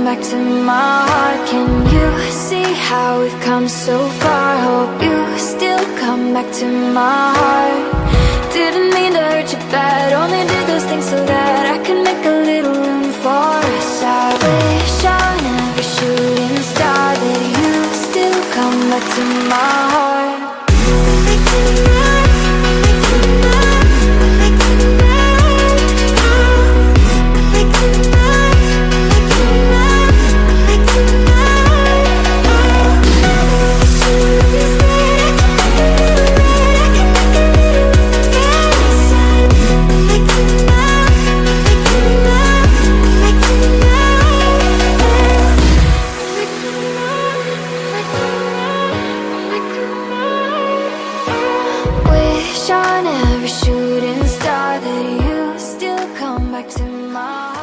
back to my heart. Can you see how we've come so far? Hope you still come back to my heart. Didn't mean to hurt you bad, only did those things so that I could make a little room for us. I wish on every shooting star that you still come back to my heart. Back to my on every shooting star that you still come back to my heart.